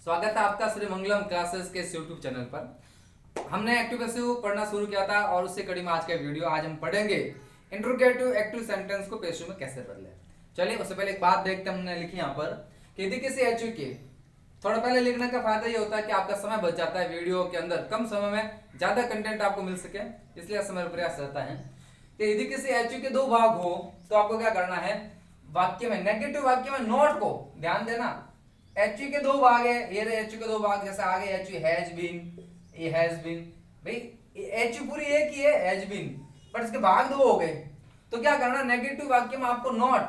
स्वागत है आपका श्री मंगलम क्लासेस के यूट्यूब चैनल पर। हमने एक्टिव पैसिव पढ़ना शुरू किया था और उससे कड़ी में आज का वीडियो। आज हम पढ़ेंगे इंट्रोगेटिव एक्टिव सेंटेंस को पैसिव में कैसे बदले। चलिए उससे पहले एक बात देखते हैं। हमने लिखी यहाँ पर कि यदि किसी एचयू के थोड़ा पहले लिखने का फायदा ये होता है कि आपका समय बच जाता है, वीडियो के अंदर कम समय में ज्यादा कंटेंट आपको मिल सके, इसलिए समय प्रयास रहता है कि यदि किसी एचयू के दो भाग हो तो आपको क्या करना है, वाक्य में नेगेटिव वाक्य में नोट को ध्यान देना। एचयू के दो भाग है, ये एचयू के दो भाग, जैसे आगे एचयू हैज बीन, ये हैज बीन, भाई एचयू पूरी एक ही है हैज बीन, पर इसके भाग दो हो गए। तो क्या करना, नेगेटिव वाक्य में आपको नॉट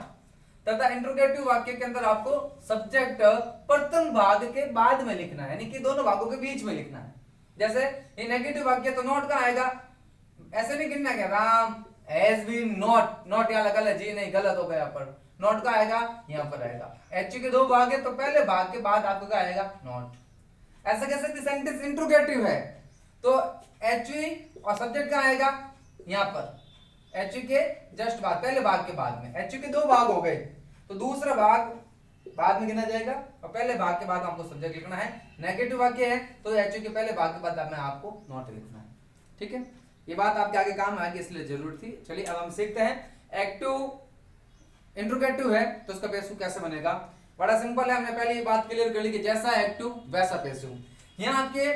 तथा इंट्रोगेटिव वाक्य के अंदर आपको सब्जेक्ट प्रथम भाग के बाद में लिखना है, यानी कि दोनों भागों के बीच में लिखना है। जैसे ये नेगेटिव वाक्य तो नॉट का आएगा, ऐसे नहीं गिनना क्या, Ram has been not, not यहाँ लगा जी नहीं, गलत हो गया, पर नॉट का आएगा यहाँ पर आएगा। एचयू के दो भाग है तो पहले भाग के बाद आपको क्या आएगा, नॉट। ऐसा कैसे सेंटेंस इंट्रोगेटिव है तो एचयू और सब्जेक्ट का आएगा यहाँ पर, एचयू के जस्ट बाद, पहले भाग के बाद में। एचयू के दो भाग हो गए तो दूसरा भाग बाद में गिना जाएगा और पहले भाग के बाद आपको सब्जेक्ट लिखना है। नेगेटिव वाक्य है तो एचयू के पहले भाग के बाद में आपको नॉट लिखना है। ठीक है, ये बात आपके आगे काम आएगी इसलिए जरूर थी। चलिए अब हम सीखते हैं एक्टिव इंट्रोगेटिव है तो उसका पैसिव कैसे बनेगा। बड़ा सिंपल है, हमने पहले ये बात क्लियर कर ली कि जैसा एक्टिव वैसा पैसिव। यहाँ आपके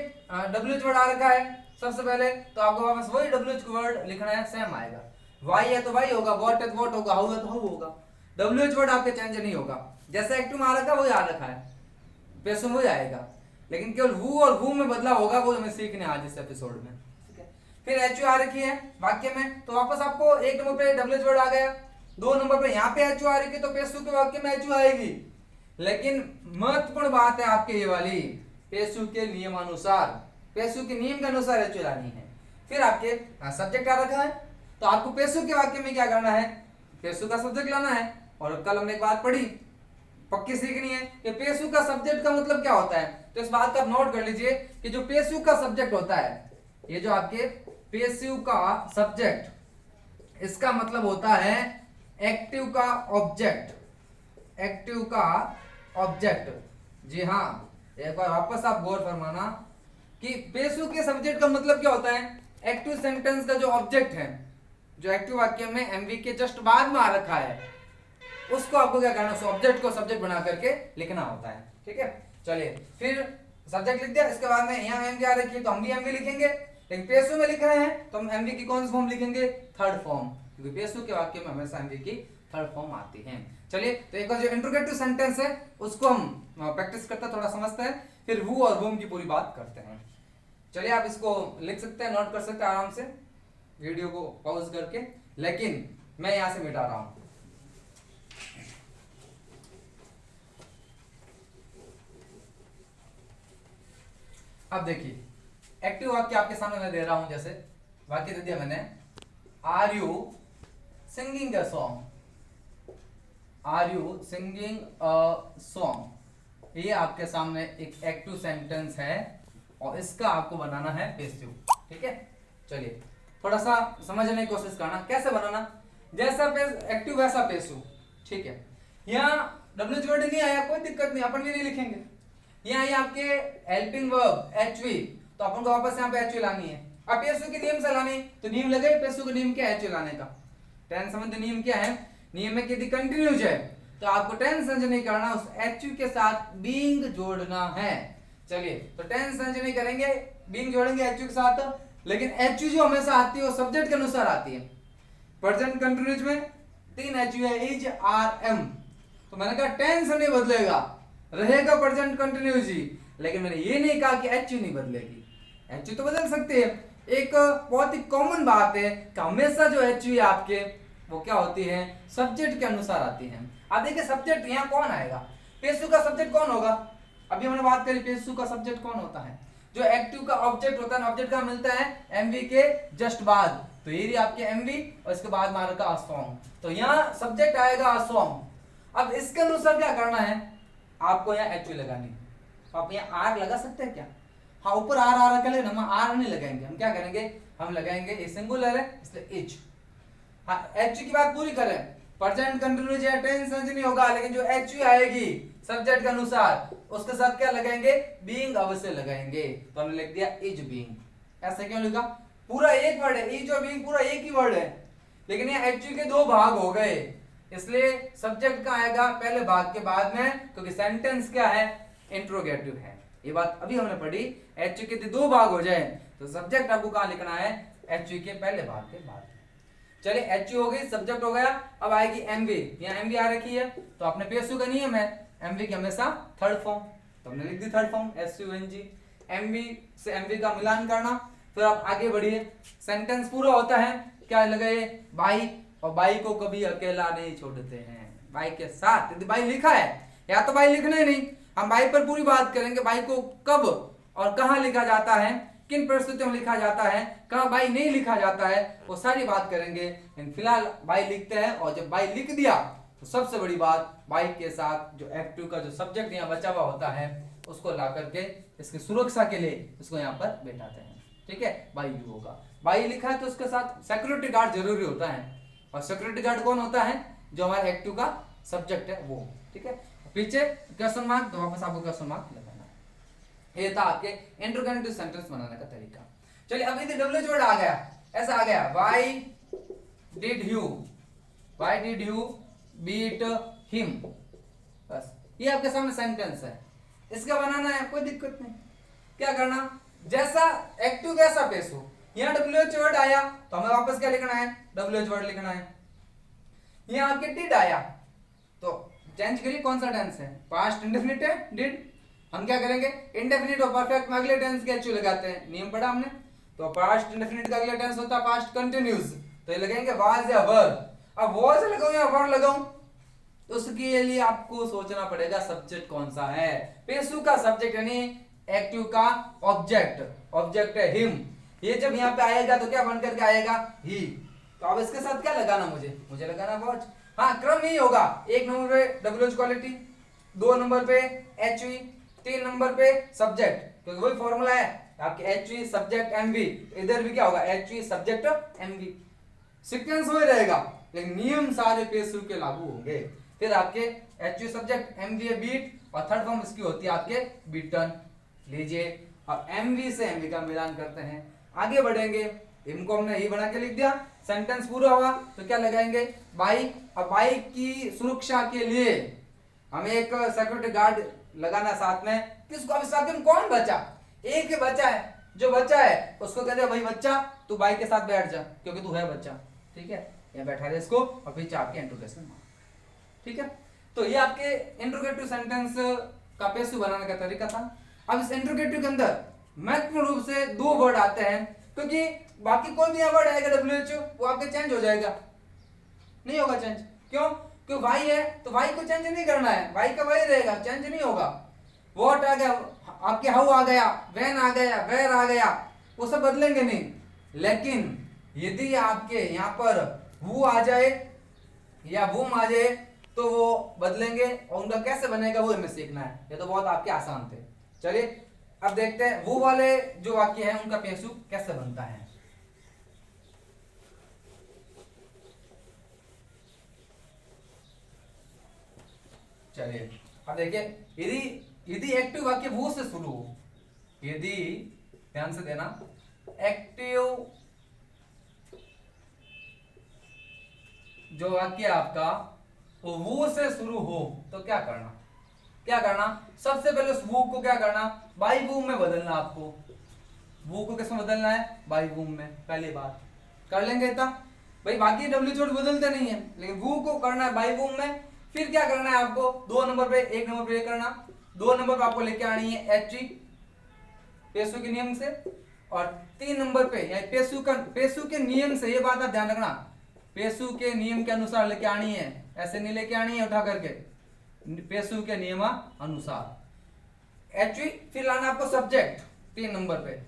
डब्ल्यूएच वर्ड आ रखा है सबसे पहले, तो आपको वापस वही डब्ल्यूएच वर्ड लिखना है, सेम आएगा। वाई है तो वाई होगा, वॉट है तो वॉट होगा, हाउ है तो हाउ होगा। डब्ल्यूएच वर्ड आपके चेंज नहीं होगा, जैसा एक्टिव में आ रखा है वही आ रखा है, पैसिव में वही आएगा, लेकिन केवल वू और वू में बदलाव होगा, वो हमें सीखने आज इस एपिसोड में। फिर एचयू आ रखी है वाक्य में तो वापस आपको एक नंबर पे डब्ल्यूएच वर्ड आ गया, दो नंबर पे यहाँ पे एचयू आ रही है तो पैसिव के वाक्य में एचयू आएगी। लेकिन महत्वपूर्ण बात है आपके ये वाली, पैसिव के नियमानुसार, पैसिव के नियम के अनुसार एचयू लानी है। फिर आपके सब्जेक्ट आ रखा है तो आपको पैसिव के वाक्य में क्या करना है, पैसिव का सब्जेक्ट लाना है। और कल हमने एक बात पढ़ी पक्की सीखनी है कि पैसिव का सब्जेक्ट का मतलब क्या होता है, तो इस बात का आप नोट कर लीजिए कि जो पैसिव का सब्जेक्ट होता है, ये जो आपके पैसिव का सब्जेक्ट, इसका मतलब होता है एक्टिव का ऑब्जेक्ट, एक्टिव का ऑब्जेक्ट। जी हाँ, एक बार वापस आप गौर फरमाना कि पैसिव के सब्जेक्ट का मतलब क्या होता है, एक्टिव सेंटेंस का जो ऑब्जेक्ट है, जो एक्टिव वाक्य में एमवी के जस्ट बाद में आ रखा है, उसको आपको क्या करना है, उस ऑब्जेक्ट को सब्जेक्ट बना करके लिखना होता है। ठीक है, चलिए फिर सब्जेक्ट लिख दिया, इसके बाद में यहाँ एमवी आ रखी है तो हम भी एमवी लिखेंगे, लेकिन पैसिव में लिख रहे हैं तो हम एमवी की कौन सी फॉर्म लिखेंगे, थर्ड फॉर्म, क्योंकि पैसिव के वाक्य में हमेशा एमवी की थर्ड फॉर्म आती है। चलिए तो एक बार जो इंट्रोगेटिव सेंटेंस है उसको हम प्रैक्टिस करते हैं, थोड़ा समझते हैं, फिर वो और वूम की पूरी बात करते हैं। चलिए आप इसको लिख सकते हैं, नोट कर सकते हैं आराम से वीडियो को पॉज करके, लेकिन मैं यहां से मिटा रहा हूं। अब देखिए एक्टिव वाक्य आपके सामने मैं दे रहा हूं, जैसे वाक्य दे दिया मैंने, are you singing a song, are you singing a song, ये आपके सामने एक एक्टिव सेंटेंस है और इसका आपको बनाना है पैसिव। ठीक है, चलिए थोड़ा सा समझने की कोशिश करना कैसे बनाना, जैसा एक्टिव वैसा पैसिव। ठीक है, यहाँ डब्ल्यूएच वर्ड नहीं आया, कोई दिक्कत नहीं, अपन भी नहीं लिखेंगे। यहाँ ये आपके हेल्पिंग वर्ब एचवी, तो अपन को वापस यहाँ पे एचवी लानी है। अब पैसिव के नियम से लानी तो नियम लगे, पैसिव का नियम क्या है एचवी लाने का, टेंस संबंधी नियम क्या है, नियम में यदि कंटिन्यूज है तो आपको टेंस चेंज नहीं करना, उस एचवी के साथ बीइंग जोड़ना है। चलिए तो टेंस चेंज नहीं करेंगे, बीइंग जोड़ेंगे एचवी के साथ, लेकिन एचवी जो हमेशा आती है वो सब्जेक्ट के अनुसार आती है। प्रेजेंट कंटिन्यूज में 3 एचवी है, इज आर एम, तो मैंने कहा टेंस नहीं बदलेगा, रहेगा प्रेजेंट कंटिन्यूज ही, लेकिन मैंने ये नहीं कहा कि एचयू नहीं बदलेगी, एचयू तो बदल सकते हैं। एक बहुत ही कॉमन बात है कि हमेशा जो एचयू आपके वो क्या होती है, सब्जेक्ट के अनुसार आती है। अब देखिए सब्जेक्ट यहाँ कौन आएगा, पैसिव का सब्जेक्ट कौन होगा, अभी हमने बात करी पैसिव का सब्जेक्ट कौन होता है, जो एक्टिव का ऑब्जेक्ट होता है। ऑब्जेक्ट का मिलता है एमवी के जस्ट बाद, तो ये रही आपके एमवी और इसके बाद में आ रखा अ सॉन्ग, तो यहाँ सब्जेक्ट आएगा अ सॉन्ग। अब इसके अनुसार क्या करना है, आपको यहाँ एचयू लगानी है, तो आप यहाँ आर लगा सकते हैं क्या, हाँ ऊपर आर आ रखा है, लेकिन हम आर नहीं लगाएंगे, हम क्या करेंगे, हम लगाएंगे ये सिंगुलर है इसलिए एच। हाँ एचयू की बात पूरी करें प्रेजेंट कंटिन्यूस या टेंस नहीं होगा, लेकिन जो एचवी आएगी सब्जेक्ट के अनुसार उसके साथ क्या लगाएंगे, बीइंग अवश्य लगाएंगे। तो हमने लिख दिया इज बीइंग। ऐसा क्यों लिखा, पूरा एक वर्ड है, इज और बीइंग पूरा एक ही वर्ड है, लेकिन ये एचवी के दो भाग हो गए, इसलिए सब्जेक्ट का आएगा पहले भाग के बाद में, क्योंकि सेंटेंस क्या है, इंट्रोगेटिव है। ये बात अभी हमने पढ़ी, एचवी के दो भाग हो जाए तो सब्जेक्ट आपको कहां लिखना है, एचवी के पहले भाग के बाद। चलिए एचवी हो गई, सब्जेक्ट हो गया, अब आएगी एमवी। यहाँ एमवी आ रखी है तो आपने पीएसयू का नियम है एमवी की हमेशा थर्ड फॉर्म, तो हमने लिख दी थर्ड फॉर्म एसयूएनजी। एमवी से एमवी का मिलान करना, फिर आप आगे बढ़िए, सेंटेंस पूरा होता है क्या लगाए, बाई, और बाई को कभी अकेला नहीं छोड़ते हैं, बाई के साथ। यदि बाई लिखा है या तो बाई लिखना ही नहीं, हम बाई पर पूरी बात करेंगे, बाई को कब और कहां लिखा जाता है, किन परिस्थितियों में लिखा जाता है, कहां बाई नहीं लिखा जाता है, वो सारी बात करेंगे। लेकिन फिलहाल बाई लिखते हैं, और जब बाई लिख दिया तो सबसे बड़ी बात, बाई के साथ जो एक्टिव का जो सब्जेक्ट यहाँ बचा हुआ होता है उसको ला करके इसकी सुरक्षा के लिए इसको यहाँ पर बैठाते हैं। ठीक है, बाई यू होगा, बाई लिखा है तो उसके साथ सिक्योरिटी गार्ड जरूरी होता है, और सिक्योरिटी गार्ड कौन होता है, जो हमारे एक्टिव का सब्जेक्ट है वो। ठीक है, पीछे क्वेश्चन मार्क, तो वापस आपको क्वेश्चन मार्क लगाना है। ये था आपके इंट्रोगेटिव सेंटेंस बनाने का तरीका। चलिए अब इधर डब्ल्यूएच वर्ड आ गया, ऐसा आ गया, why did you beat him, बस ये आपके सामने सेंटेंस है, इसका बनाना है, कोई दिक्कत नहीं। क्या करना, जैसा एक्टिव कैसा पेश हो, यहाँ डब्ल्यूएच वर्ड आया तो हमें वापस क्या लिखना है, डब्ल्यूएच वर्ड लिखना है। यहाँ आपके डिड आया तो चेंज करिए, कौन सा टेंस है, पास्ट इंडेफिनिट है डिड, हम क्या करेंगे, इंडेफिनिट और परफेक्ट में अगले टेंस के एचयू लगाते हैं, नियम पढ़ा हमने। तो पास्ट इंडेफिनिट का अगला टेंस होता है पास्ट कंटिन्यूअस, तो ये लगेंगे वाज या वर। अब वाज लगाऊं या वर लगाऊं, तो उसके लिए आपको सोचना पड़ेगा सब्जेक्ट कौन सा है। पेशु का सब्जेक्ट यानी एक्टिव का ऑब्जेक्ट है हिम, ये जब यहाँ पे आएगा तो क्या बन करके आएगा, ही। तो अब इसके साथ क्या लगाना, मुझे लगाना वॉच। हाँ, क्रम ही होगा, एक नंबर पे डब्ल्यूएच क्वालिटी, 2 नंबर पे एचवी, 3 नंबर पे सब्जेक्ट, क्योंकि वही फॉर्मूला है आपके एचवी सब्जेक्ट एमवी, इधर भी क्या होगा, एचवी सब्जेक्ट एमवी, सीक्वेंस वही रहेगा, लेकिन नियम सारे पेशु के लागू होंगे। फिर आपके एचवी सब्जेक्ट एमवी बीट, और थर्ड फॉर्म इसकी होती है आपके बीटन। लीजिए अब एमवी से एमवी का मिलान करते हैं, आगे बढ़ेंगे। इनको हमने ही बना के लिख दिया, सेंटेंस पूरा हुआ तो क्या लगाएंगे, बाई। अब बाई की सुरक्षा के लिए हमें एक सिक्योरिटी गार्ड लगाना साथ में, किसको, अभी साथ में कौन बचा, एक ही बच्चा है, जो बच्चा है उसको कहते हैं भाई बच्चा तू बाई के साथ बैठ जा, क्योंकि तू है बच्चा। ठीक है, ये बैठा दे इसको, और पीछे आपके इंट्रोगेशन मार्क। ठीक है, तो ये आपके इंट्रोगेटिव सेंटेंस का पेशु बनाने का तरीका था। अब इस इंट्रोगेटिव के अंदर महत्वपूर्ण रूप से 2 वर्ड आते हैं, क्योंकि बाकी कोई भी वर्ड आएगा डब्ल्यूएच वो आपके चेंज हो जाएगा, नहीं होगा चेंज, क्यों, क्यों वाई है तो वाई को चेंज नहीं करना है, वाई का वही रहेगा, चेंज नहीं होगा। व्हाट आ गया आपके, हाउ आ गया, व्हेन आ गया, वेयर आ गया, वो सब बदलेंगे नहीं। लेकिन यदि आपके यहाँ पर हु आ जाए या वुम आ जाए तो वो बदलेंगे, और उनका कैसे बनेगा वो हमें सीखना है, ये तो बहुत आपके आसान थे। चलिए अब देखते हैं वो वाले जो वाक्य है उनका पेशु कैसे बनता है। चलिए अब देखिए, यदि एक्टिव वाक्य वो से शुरू हो, यदि ध्यान से देना, एक्टिव जो वाक्य आपका वो से शुरू हो तो क्या करना, सबसे पहले उस वो को क्या करना, बाई वूम में बदलना। आपको वो को किसमें बदलना है, बाई वूम में, पहली बात कर लेंगे इतना भाई, बाकी डब्ल्यू बदलते नहीं है, लेकिन वो को करना है बाई वूम में। फिर क्या करना है आपको, 2 नंबर पे, 1 नंबर पे करना, 2 नंबर पे आपको लेके आनी है एचवी पेशु के नियम से, और 3 नंबर पे पेशु के नियम से, ये बात आप ध्यान रखना, पेशु के नियम के अनुसार लेके आनी है, ऐसे नहीं लेके आनी है उठा करके, पेशु के नियम अनुसार एचवी। फिर लाना आपको सब्जेक्ट 3 नंबर पे,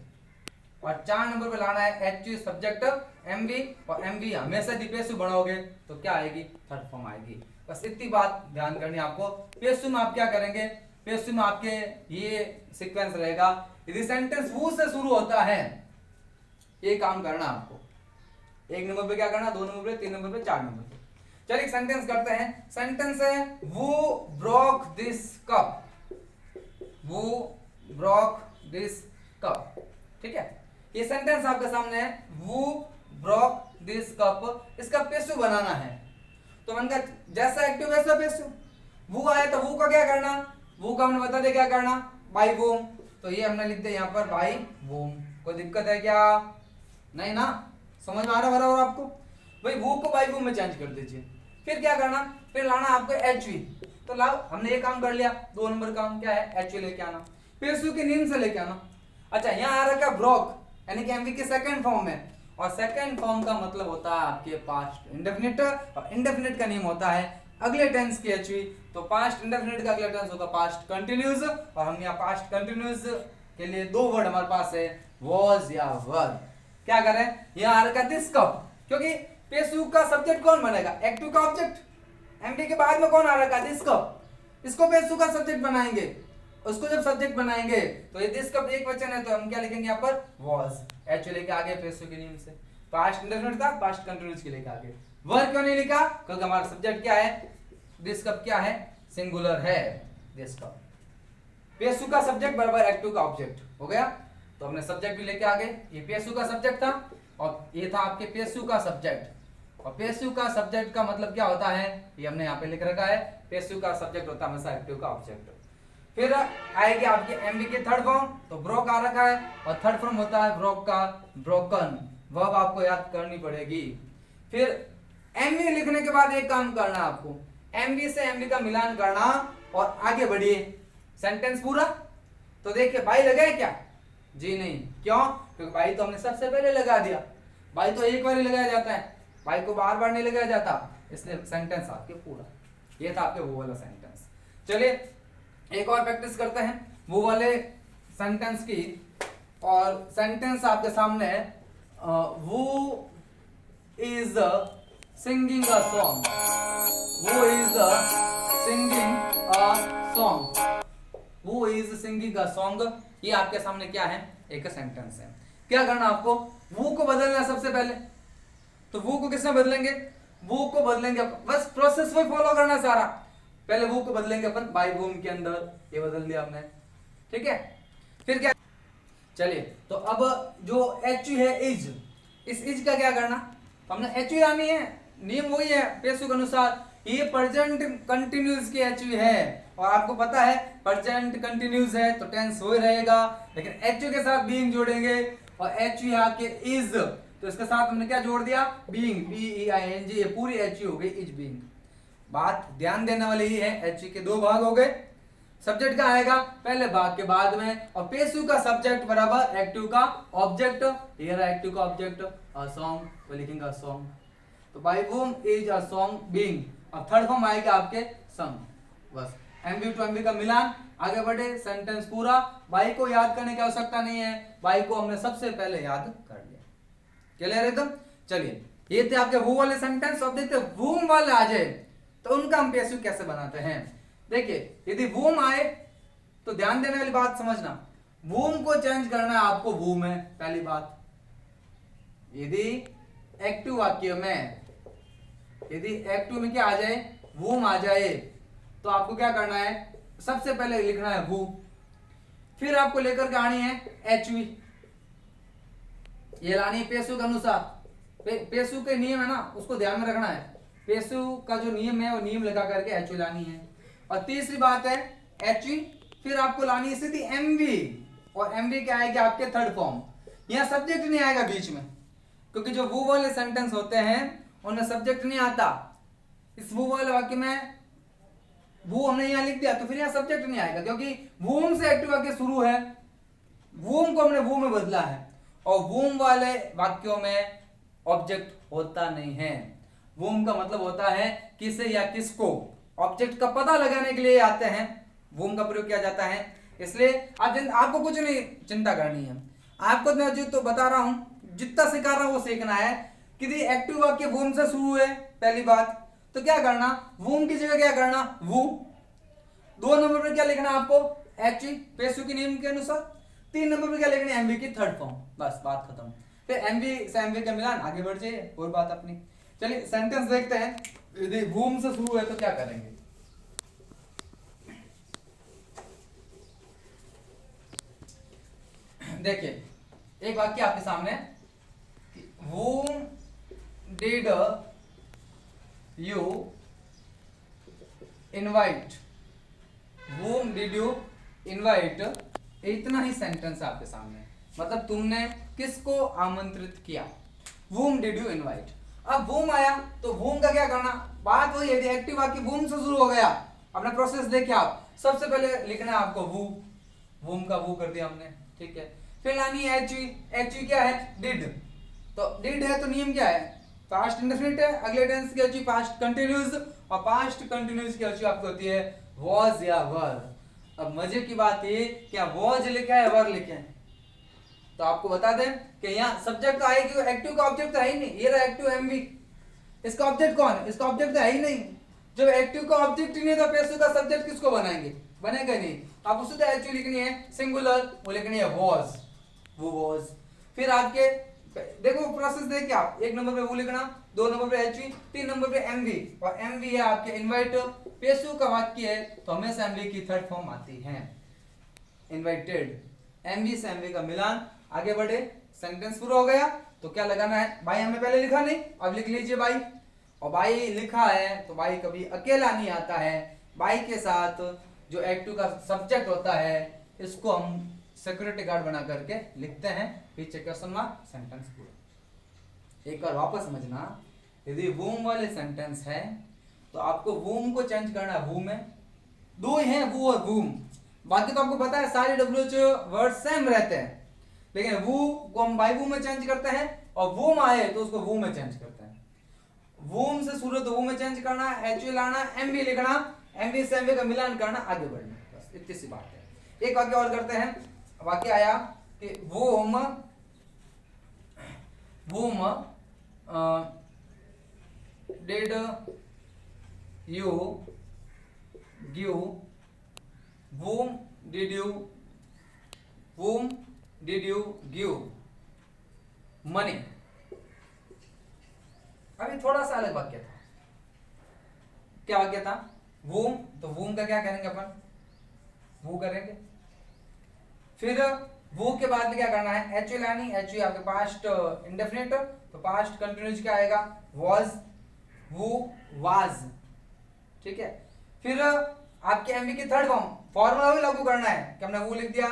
और 4 नंबर पे लाना है एचवी सब्जेक्ट एमवी, और एमवी हमेशा यदि पेशु बढ़ाओगे तो क्या आएगी, थर्ड फॉर्म आएगी। बस इतनी बात ध्यान करनी आपको। पेशु में आप क्या करेंगे, पेशु में आपके ये सीक्वेंस रहेगा, यदि सेंटेंस वो से शुरू होता है, ये काम करना आपको। 1 नंबर पे क्या करना, 2 नंबर पे, 3 नंबर पे, 4 नंबर पे। चलिए सेंटेंस करते हैं। सेंटेंस है वो ब्रोक दिस कप, वो ब्रोक दिस कप। ठीक है, ये सेंटेंस आपके सामने है, वो ब्रोक दिस कप। इसका पेशु बनाना है, तो मैंने कहा जैसा एक्टिव वैसा पेशु। वो आया तो वो का क्या करना, वो का हमने बता दिया क्या करना, बाई वूम। तो ये हमने लिख दिया यहाँ पर बाई वूम। कोई दिक्कत है क्या? नहीं ना, समझ में आ रहा बराबर आपको? भाई वो को बाई वूम में चेंज कर दीजिए। फिर क्या करना, फिर लाना आपको एच वी। तो लाओ, हमने ये काम कर लिया। 2 नंबर काम क्या है, एच वी लेके आना, पेशु के नीम से लेके आना। अच्छा, यहाँ आ रखा ब्रोक, यानी कि एमवी के सेकंड फॉर्म में, और सेकंड फॉर्म का मतलब होता है आपके पास्ट इंडेफिनिट, और इंडेफिनिट का नेम होता है अगले टेंस की एचवी। तो पास्ट इंडेफिनिट का अगला टेंस होता है पास्ट कंटिन्यूअस, और हम यहाँ पास्ट कंटिन्यूअस के लिए 2 वर्ड हमारे पास है, वॉज या वर। क्या करें, यहाँ आ रखा दिस कप, क्योंकि पेशु का सब्जेक्ट कौन बनेगा, एक्टिव का ऑब्जेक्ट। एमवी के बाद में कौन आ रखा, दिस कप, इसको पेशु का सब्जेक्ट बनाएंगे। उसको जब सब्जेक्ट बनाएंगे तो ये दिस कप एक वचन है, तो हम क्या लिखेंगे यहाँ पर, वॉज। एच लेके आगे पेशु के नेम से, पास्ट इंडेफिनिट था, पास्ट कंटिन्यूअस के लेके आगे। वर क्यों नहीं लिखा, क्योंकि हमारा सब्जेक्ट क्या है, दिस कप क्या है, सिंगुलर है, दिस कप। पेशु का सब्जेक्ट बराबर एक्टिव का ऑब्जेक्ट हो गया। तो हमने सब्जेक्ट भी लेके आ गए, ये पेशु का सब्जेक्ट था, और ये था आपके पेशु का सब्जेक्ट। और पेशु का सब्जेक्ट का मतलब क्या होता है, ये हमने यहाँ पे लिख रखा है, पेशु का सब्जेक्ट होता है हमेशा एक्टिव का ऑब्जेक्ट। फिर आएगी आपकी एमवी की थर्ड फॉर्म, तो ब्रोक आ रखा है, और थर्ड फॉर्म होता है ब्रोक का ब्रोकन, वर्ब आपको याद करनी पड़ेगी। फिर एमवी लिखने के बाद एक काम करना आपको, एमवी से एमवी का मिलान करना और आगे बढ़िए। सेंटेंस पूरा, तो देखिए बाई लगाए क्या, जी नहीं, क्यों, क्योंकि बाई तो हमने सबसे पहले लगा दिया। बाई तो एक बार ही लगाया जाता है, बाई को बार बार नहीं लगाया जाता, इसलिए सेंटेंस आपके पूरा। ये था आपके वो वाला सेंटेंस। चलिए एक और प्रैक्टिस करते हैं वो वाले सेंटेंस की, और सेंटेंस आपके सामने है, वो इज सिंगिंग अ सॉन्ग, वो इज सिंगिंग अ सॉन्ग, वो इज सिंगिंग अ सॉन्ग। ये आपके सामने क्या है, एक सेंटेंस है। क्या करना आपको, वो को बदलना सबसे पहले। तो वो को किसमें बदलेंगे, वो को बदलेंगे, बस प्रोसेस में फॉलो करना सारा। पहले वो को बदलेंगे अपन बाई वूम के अंदर, ये बदल दिया हमने, ठीक है। फिर क्या, चलिए तो अब जो एच है इज, इस इज का क्या करना, तो हमने एच लानी है, नियम वही है पेशु के अनुसार। ये प्रेजेंट कंटिन्यूअस की एच है, और आपको पता है प्रेजेंट कंटिन्यूअस है तो टेंस हो ही रहेगा, लेकिन एच के साथ बीइंग जोड़ेंगे, और एच आपके इज, तो इसके साथ हमने क्या जोड़ दिया, बीइंग, BEING, ये पूरी एच हो गई, इज बीइंग। बात ध्यान देने वाली ही है, एच के 2 भाग हो गए। सब्जेक्ट का आएगा पहले भाग के बाद में, और पेशु का सब्जेक्ट बराबर एक्टिव का ऑब्जेक्ट। ये रहा एक्टिव का ऑब्जेक्ट, अ सॉन्ग, वो लिखेंगे सॉन्ग। तो by whom is a song being. अब थर्ड फॉर्म आएगा आपके संग। बस एमवी टू एमवी का मिलान, आगे बढ़े, सेंटेंस पूरा। बाई को याद करने की आवश्यकता नहीं है, बाई को हमने सबसे पहले याद कर लिया। क्लियर एकदम। चलिए ये थे आपके वो वाले सेंटेंस। अब देखते वूम वाले आ जाए तो उनका हम पेशु कैसे बनाते हैं। देखिए यदि वूम आए तो ध्यान देने वाली बात समझना, वूम को चेंज करना है आपको वूम है, पहली बात। यदि एक्टिव वाक्य में, यदि एक्टिव में क्या आ जाए, वूम आ जाए, तो आपको क्या करना है, सबसे पहले लिखना है वू, फिर आपको लेकर के आनी है एचवी, ये लानी है पेशु के अनुसार। पेशु के नियम है ना, उसको ध्यान में रखना है। पेशु का जो नियम है वो नियम लगा करके एचवी लानी है। और तीसरी बात है एचवी, फिर आपको लानी है सीधी एमवी, और एमवी क्या आएगी आपके थर्ड फॉर्म। यहां सब्जेक्ट नहीं आएगा बीच में, क्योंकि जो वो वाले सेंटेंस होते हैं उनमें सब्जेक्ट नहीं आता। इस वो वाले वाक्य में वो हमने यहां लिख दिया तो फिर यहां सब्जेक्ट नहीं आएगा, क्योंकि वूम से एक्टिव वाक्य शुरू है, वूम को हमने वो में बदला है, और वूम वाले वाक्यों में ऑब्जेक्ट होता नहीं है। वूम का मतलब होता है किसे या किसको, ऑब्जेक्ट का पता लगाने के लिए आते हैं, वूम का प्रयोग किया जाता है। इसलिए आपको कुछ नहीं चिंता करनी है, आपको मैं जो तो बता रहा हूं, जितना सिखा रहा हूं वो सीखना है। कि एक्टिव वाक्य वूम से शुरू है पहली बात, तो क्या करना, वूम की जगह क्या करना वू। 2 नंबर पर क्या लिखना आपको एच, पेशु के नियम के अनुसार। 3 नंबर पर क्या लिखना है एमवी की थर्ड फॉर्म, बस बात खत्म। फिर एमवी से एमवी का मिलान, आगे बढ़ जाइए और बात अपनी। चलिए सेंटेंस देखते हैं। यदि वूम से शुरू है तो क्या करेंगे? देखिए एक वाक्य आपके सामने, whom did you invite? whom did you invite? इतना ही सेंटेंस आपके सामने, मतलब तुमने किसको आमंत्रित किया? whom did you invite? अब whom आया तो whom का क्या करना, बात वही है, एक्टिव वाक्य whom से शुरू हो गया। अपना प्रोसेस देखिए आप, सबसे पहले लिखना है आपको who, whom का who कर दिया हमने, ठीक है। फिर लानी है एचवी क्या है? डिड। तो डिड है तो नियम क्या है? पास्ट इंडेफिनिट है, अगले टेंस की एचवी पास्ट कंटिन्यूअस, और पास्ट कंटिन्यूअस की एचवी आपको होती है वाज या वर। अब मजे की बात ये, क्या वाज लिखा है वर लिखे हैं? तो आपको बता दें कि यहाँ सब्जेक्ट तो आएगी, एक्टिव का ऑब्जेक्ट तो है ही नहीं, ये रहा एक्टिव एमवी, इसका ऑब्जेक्ट कौन है? इसका ऑब्जेक्ट तो है ही नहीं। जब एक्टिव का ऑब्जेक्ट ही नहीं तो पैसिव का सब्जेक्ट किसको बनाएंगे? बनेगा नहीं। आप उसे तो एचवी लिखनी है सिंगुलर, वो लिखनी है वाज, वो वाज। फिर आपके देखो प्रोसेस देखिए आप, एक नंबर पे वो लिखना, दो नंबर पे एचवी, तीन नंबर पे एमवी, और एमवी है आपके इनवाइट। पेशु का वाक्य है तो हमेशा एमवी की थर्ड फॉर्म आती है इनवाइटेड। एमवी से एमवी का मिलान, आगे बढ़े, सेंटेंस पूरा हो गया तो क्या लगाना है? भाई हमने पहले लिखा नहीं, अब लिख लीजिए भाई। और भाई लिखा है तो भाई कभी अकेला नहीं आता है, भाई के साथ जो एक्टिव का सब्जेक्ट होता है इसको हम सिक्योरिटी गार्ड बना करके लिखते हैं, पीछे क्वेश्चन मार्क, सेंटेंस पूरा। एक बार वापस समझना, यदि वूम वाले सेंटेंस है तो आपको वूम को चेंज करना है वू में, दो ही हैं वू और वूम, बाकी तो आपको पता है सारे डब्ल्यूएच वर्ड सेम रहते हैं, लेकिन वू को हम बाई वू में चेंज करते हैं, और वूम आए तो उसको वू में चेंज करते हैं। वूम से शुरू तो वू में चेंज करना, एचवी लाना, एमवी लिखना, एमवी से एमवी का मिलान करना, आगे बढ़ना, बस इतनी सी बात है। एक वाक्य और करते हैं। वाक्य आया कि whom did you give, whom did you give money? अभी थोड़ा सा अलग वाक्य था। क्या वाक्य था? whom, तो whom का क्या करेंगे अपन? वो करेंगे। फिर वो के बाद में क्या करना है? एचवी लानी, एचवी आपके पास्ट इंडेफिनिट, तो पास्ट कंटिन्यूअस क्या आएगा? was, वो, was, ठीक है। फिर आपके एमवी की थर्ड फॉर्मूला भी लागू करना है कि हमने वो लिख दिया,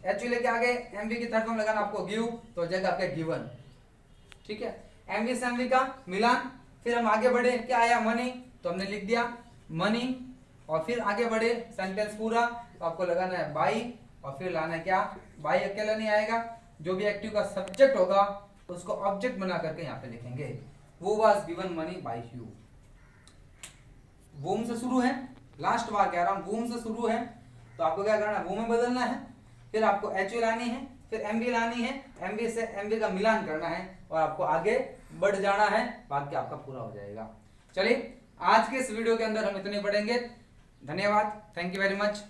एचवी लेके आगे एमवी की थर्ड फॉर्म लगाना आपको गिव, तो जगह आपका गिवन, ठीक है। एमवी से एमवी का मिलान, फिर हम आगे बढ़े, क्या आया? मनी, तो हमने लिख दिया मनी, और फिर आगे बढ़े सेंटेंस पूरा, तो आपको लगाना है बाई, और फिर लाना है क्या? बाई अकेला नहीं आएगा, जो भी एक्टिव का सब्जेक्ट होगा उसको ऑब्जेक्ट बना करके यहाँ पे लिखेंगे, वो was given money by you. Whom से शुरू है, लास्ट बार कह रहा हूं, वूम से शुरू है तो आपको क्या करना है? वूम में बदलना है, फिर आपको एचवी लानी है, फिर एमवी लानी है, एमवी से एमवी का मिलान करना है, और आपको आगे बढ़ जाना है, वाक्य आपका पूरा हो जाएगा। चलिए आज के इस वीडियो के अंदर हम इतने पढ़ेंगे। धन्यवाद, थैंक यू वेरी मच।